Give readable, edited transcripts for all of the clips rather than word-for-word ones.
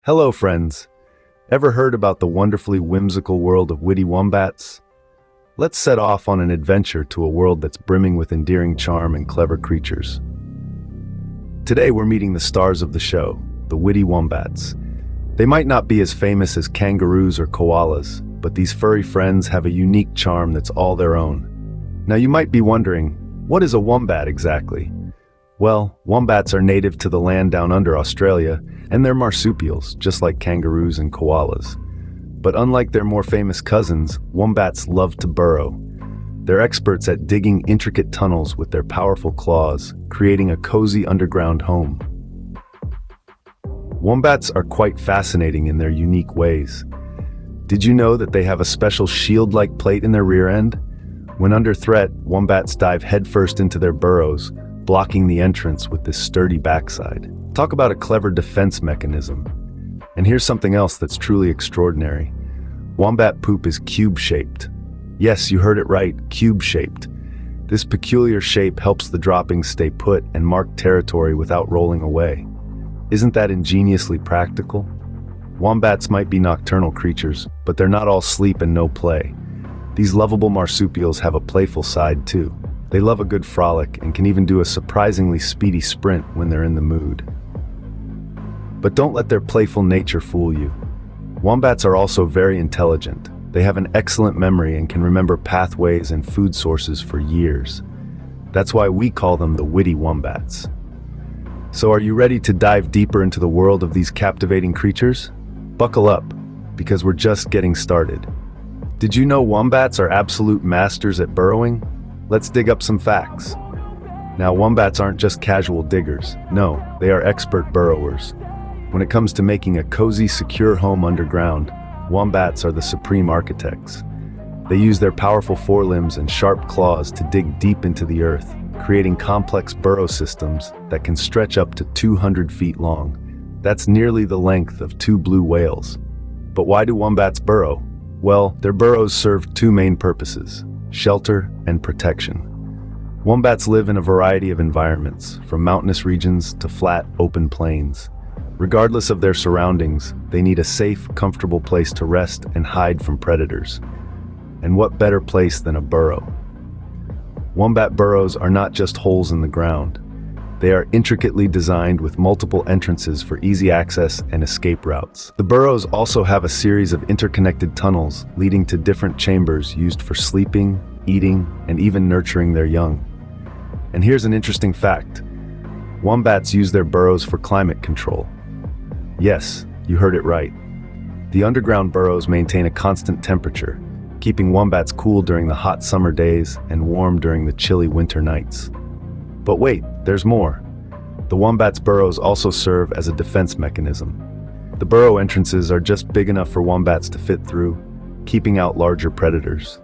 Hello, friends. Ever heard about the wonderfully whimsical world of witty wombats? Let's set off on an adventure to a world that's brimming with endearing charm and clever creatures. Today we're meeting the stars of the show, the witty wombats. They might not be as famous as kangaroos or koalas, but these furry friends have a unique charm that's all their own. Now you might be wondering, what is a wombat exactly? Well, wombats are native to the land down under Australia, and they're marsupials, just like kangaroos and koalas. But unlike their more famous cousins, wombats love to burrow. They're experts at digging intricate tunnels with their powerful claws, creating a cozy underground home. Wombats are quite fascinating in their unique ways. Did you know that they have a special shield-like plate in their rear end? When under threat, wombats dive headfirst into their burrows, blocking the entrance with this sturdy backside. Talk about a clever defense mechanism. And here's something else that's truly extraordinary. Wombat poop is cube-shaped. Yes, you heard it right, cube-shaped. This peculiar shape helps the droppings stay put and mark territory without rolling away. Isn't that ingeniously practical? Wombats might be nocturnal creatures, but they're not all sleep and no play. These lovable marsupials have a playful side too. They love a good frolic and can even do a surprisingly speedy sprint when they're in the mood. But don't let their playful nature fool you. Wombats are also very intelligent. They have an excellent memory and can remember pathways and food sources for years. That's why we call them the witty wombats. So are you ready to dive deeper into the world of these captivating creatures? Buckle up, because we're just getting started. Did you know wombats are absolute masters at burrowing? Let's dig up some facts. Now, wombats aren't just casual diggers. No, they are expert burrowers. When it comes to making a cozy, secure home underground, wombats are the supreme architects. They use their powerful forelimbs and sharp claws to dig deep into the earth, creating complex burrow systems that can stretch up to 200 feet long. That's nearly the length of 2 blue whales. But why do wombats burrow? Well, their burrows serve 2 main purposes: shelter and protection. Wombats live in a variety of environments, from mountainous regions to flat, open plains. Regardless of their surroundings, they need a safe, comfortable place to rest and hide from predators. And what better place than a burrow? Wombat burrows are not just holes in the ground. They are intricately designed with multiple entrances for easy access and escape routes. The burrows also have a series of interconnected tunnels leading to different chambers used for sleeping, eating, and even nurturing their young. And here's an interesting fact. Wombats use their burrows for climate control. Yes, you heard it right. The underground burrows maintain a constant temperature, keeping wombats cool during the hot summer days and warm during the chilly winter nights. But wait, there's more. The wombat's burrows also serve as a defense mechanism. The burrow entrances are just big enough for wombats to fit through, keeping out larger predators.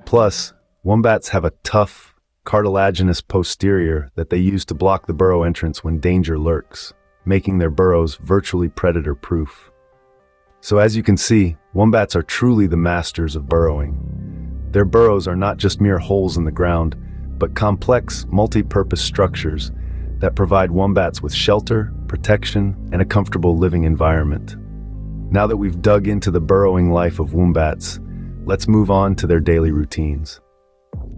Plus, wombats have a tough, cartilaginous posterior that they use to block the burrow entrance when danger lurks, making their burrows virtually predator-proof. So as you can see, wombats are truly the masters of burrowing. Their burrows are not just mere holes in the ground, but complex, multi-purpose structures that provide wombats with shelter, protection, and a comfortable living environment. Now that we've dug into the burrowing life of wombats, let's move on to their daily routines.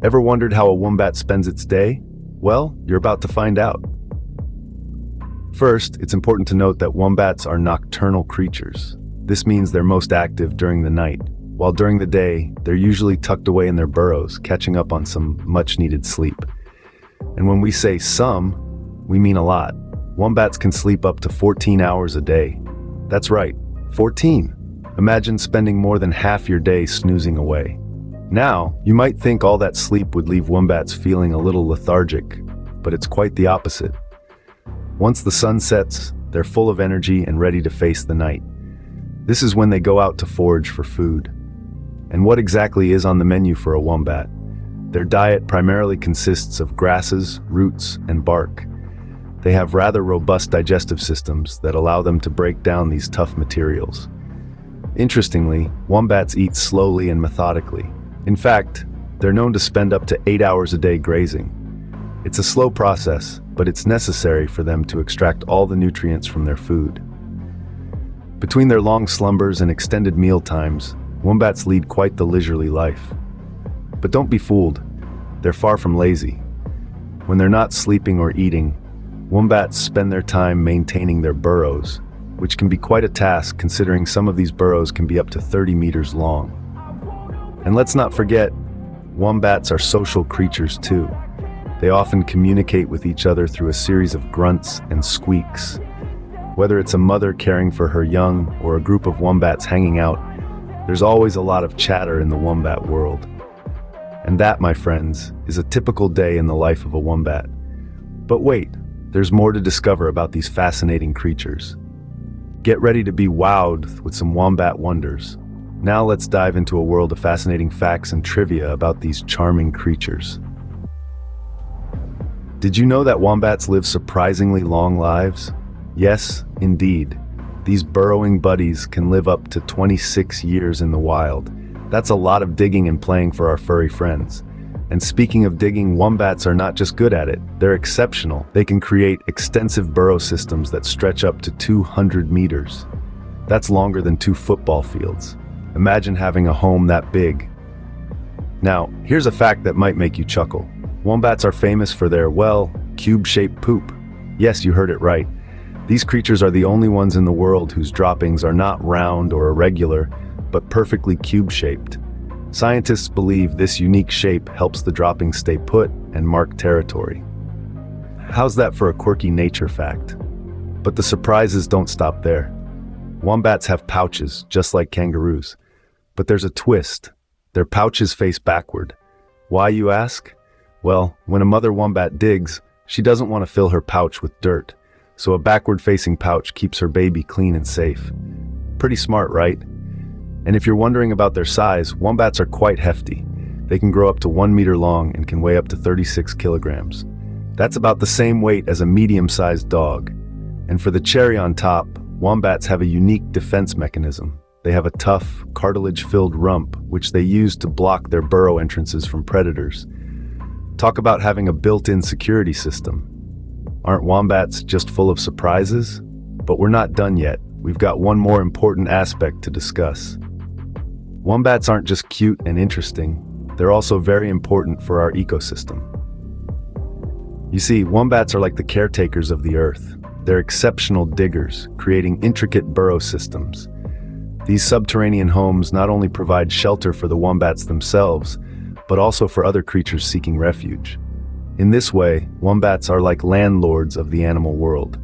Ever wondered how a wombat spends its day? Well, you're about to find out. First, it's important to note that wombats are nocturnal creatures. This means they're most active during the night, while during the day, they're usually tucked away in their burrows, catching up on some much-needed sleep. And when we say some, we mean a lot. Wombats can sleep up to 14 hours a day. That's right, 14. Imagine spending more than half your day snoozing away. Now, you might think all that sleep would leave wombats feeling a little lethargic, but it's quite the opposite. Once the sun sets, they're full of energy and ready to face the night. This is when they go out to forage for food. And what exactly is on the menu for a wombat? Their diet primarily consists of grasses, roots, and bark. They have rather robust digestive systems that allow them to break down these tough materials. Interestingly, wombats eat slowly and methodically. In fact, they're known to spend up to 8 hours a day grazing. It's a slow process, but it's necessary for them to extract all the nutrients from their food. Between their long slumbers and extended meal times, wombats lead quite the leisurely life. But don't be fooled, they're far from lazy. When they're not sleeping or eating, wombats spend their time maintaining their burrows, which can be quite a task considering some of these burrows can be up to 30 meters long. And let's not forget, wombats are social creatures too. They often communicate with each other through a series of grunts and squeaks. Whether it's a mother caring for her young or a group of wombats hanging out, there's always a lot of chatter in the wombat world. And that, my friends, is a typical day in the life of a wombat. But wait, there's more to discover about these fascinating creatures. Get ready to be wowed with some wombat wonders. Now let's dive into a world of fascinating facts and trivia about these charming creatures. Did you know that wombats live surprisingly long lives? Yes, indeed. These burrowing buddies can live up to 26 years in the wild. That's a lot of digging and playing for our furry friends. And speaking of digging, wombats are not just good at it, they're exceptional. They can create extensive burrow systems that stretch up to 200 meters. That's longer than 2 football fields. Imagine having a home that big. Now, here's a fact that might make you chuckle. Wombats are famous for their, well, cube-shaped poop. Yes, you heard it right. These creatures are the only ones in the world whose droppings are not round or irregular, but perfectly cube-shaped. Scientists believe this unique shape helps the droppings stay put and mark territory. How's that for a quirky nature fact? But the surprises don't stop there. Wombats have pouches, just like kangaroos. But there's a twist. Their pouches face backward. Why, you ask? Well, when a mother wombat digs, she doesn't want to fill her pouch with dirt, so a backward-facing pouch keeps her baby clean and safe. Pretty smart, right? And if you're wondering about their size, wombats are quite hefty. They can grow up to 1 meter long and can weigh up to 36 kilograms. That's about the same weight as a medium-sized dog. And for the cherry on top, wombats have a unique defense mechanism. They have a tough, cartilage-filled rump, which they use to block their burrow entrances from predators. Talk about having a built-in security system. Aren't wombats just full of surprises? But we're not done yet. We've got one more important aspect to discuss. Wombats aren't just cute and interesting, they're also very important for our ecosystem. You see, wombats are like the caretakers of the earth. They're exceptional diggers, creating intricate burrow systems. These subterranean homes not only provide shelter for the wombats themselves, but also for other creatures seeking refuge. In this way, wombats are like landlords of the animal world.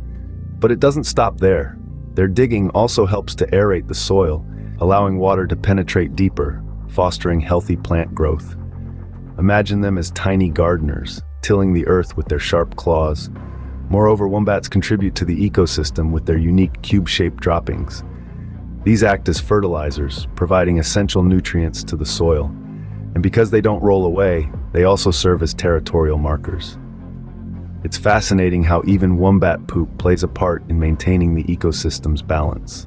But it doesn't stop there. Their digging also helps to aerate the soil, allowing water to penetrate deeper, fostering healthy plant growth. Imagine them as tiny gardeners, tilling the earth with their sharp claws. Moreover, wombats contribute to the ecosystem with their unique cube-shaped droppings. These act as fertilizers, providing essential nutrients to the soil. And because they don't roll away, they also serve as territorial markers. It's fascinating how even wombat poop plays a part in maintaining the ecosystem's balance.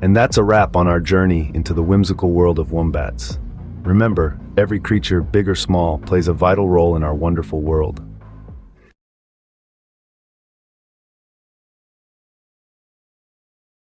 And that's a wrap on our journey into the whimsical world of wombats. Remember, every creature, big or small, plays a vital role in our wonderful world.